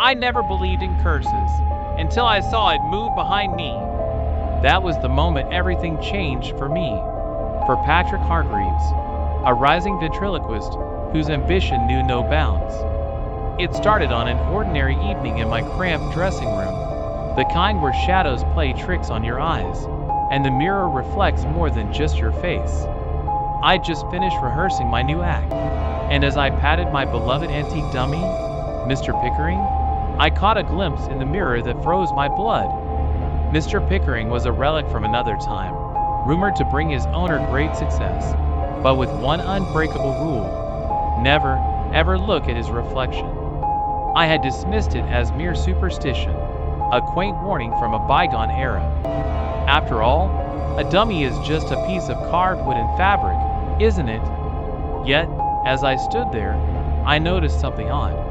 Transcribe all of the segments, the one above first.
I never believed in curses until I saw it move behind me. That was the moment everything changed for me. For Patrick Hargreaves, a rising ventriloquist whose ambition knew no bounds. It started on an ordinary evening in my cramped dressing room, the kind where shadows play tricks on your eyes, and the mirror reflects more than just your face. I'd just finished rehearsing my new act, and as I patted my beloved antique dummy, Mr. Pickering, I caught a glimpse in the mirror that froze my blood. Mr. Pickering was a relic from another time, rumored to bring his owner great success, but with one unbreakable rule: never, ever look at his reflection. I had dismissed it as mere superstition, a quaint warning from a bygone era. After all, a dummy is just a piece of carved wood and fabric, isn't it? Yet, as I stood there, I noticed something odd.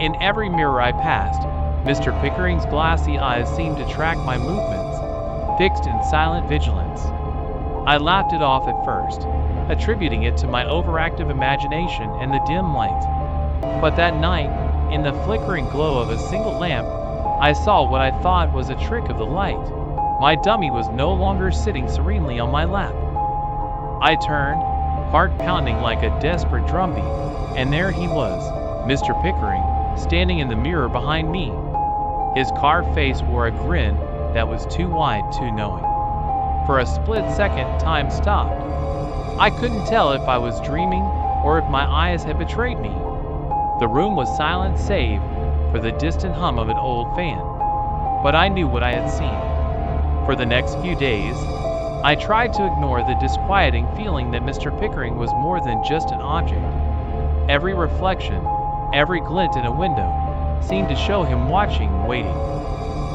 In every mirror I passed, Mr. Pickering's glassy eyes seemed to track my movements, fixed in silent vigilance. I laughed it off at first, attributing it to my overactive imagination and the dim light. But that night, in the flickering glow of a single lamp, I saw what I thought was a trick of the light. My dummy was no longer sitting serenely on my lap. I turned, heart pounding like a desperate drumbeat, and there he was, Mr. Pickering, standing in the mirror behind me. His carved face wore a grin that was too wide, too knowing. For a split second, time stopped. I couldn't tell if I was dreaming or if my eyes had betrayed me. The room was silent save for the distant hum of an old fan. But I knew what I had seen. For the next few days, I tried to ignore the disquieting feeling that Mr. Pickering was more than just an object. Every reflection, every glint in a window, seemed to show him watching, waiting.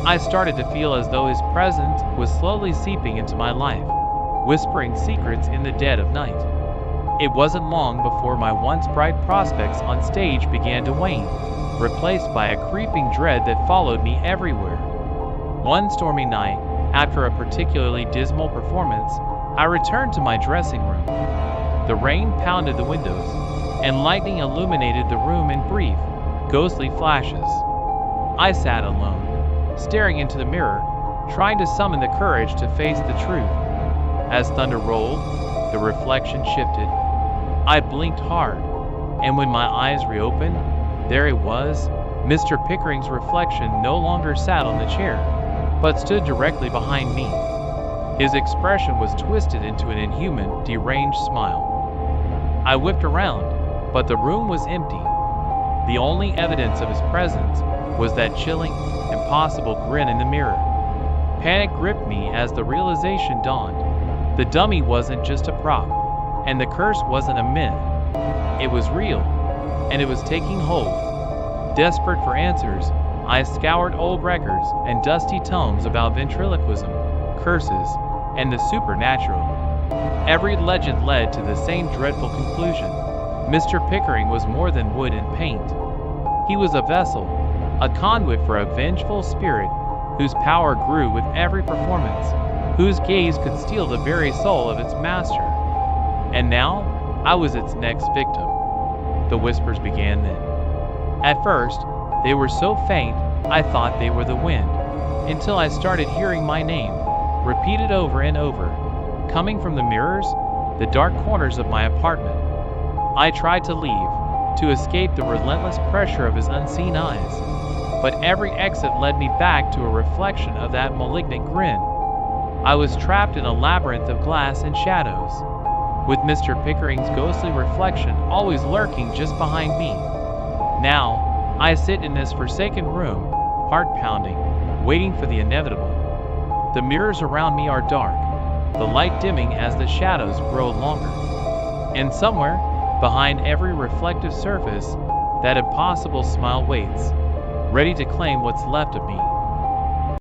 I started to feel as though his presence was slowly seeping into my life, whispering secrets in the dead of night. It wasn't long before my once bright prospects on stage began to wane, replaced by a creeping dread that followed me everywhere. One stormy night, after a particularly dismal performance, I returned to my dressing room. The rain pounded the windows, and lightning illuminated the room in brief, ghostly flashes. I sat alone, staring into the mirror, trying to summon the courage to face the truth. As thunder rolled, the reflection shifted. I blinked hard, and when my eyes reopened, there it was. Mr. Pickering's reflection no longer sat on the chair, but stood directly behind me. His expression was twisted into an inhuman, deranged smile. I whipped around, but the room was empty. The only evidence of his presence was that chilling, impossible grin in the mirror. Panic gripped me as the realization dawned. The dummy wasn't just a prop, and the curse wasn't a myth. It was real, and it was taking hold. Desperate for answers, I scoured old records and dusty tomes about ventriloquism, curses, and the supernatural. Every legend led to the same dreadful conclusion. Mr. Pickering was more than wood and paint. He was a vessel, a conduit for a vengeful spirit whose power grew with every performance, whose gaze could steal the very soul of its master. And now, I was its next victim. The whispers began then. At first, they were so faint, I thought they were the wind, until I started hearing my name, repeated over and over, coming from the mirrors, the dark corners of my apartment. I tried to leave, to escape the relentless pressure of his unseen eyes, but every exit led me back to a reflection of that malignant grin. I was trapped in a labyrinth of glass and shadows, with Mr. Pickering's ghostly reflection always lurking just behind me. Now, I sit in this forsaken room, heart pounding, waiting for the inevitable. The mirrors around me are dark, the light dimming as the shadows grow longer. And somewhere, behind every reflective surface, that impossible smile waits, ready to claim what's left of me.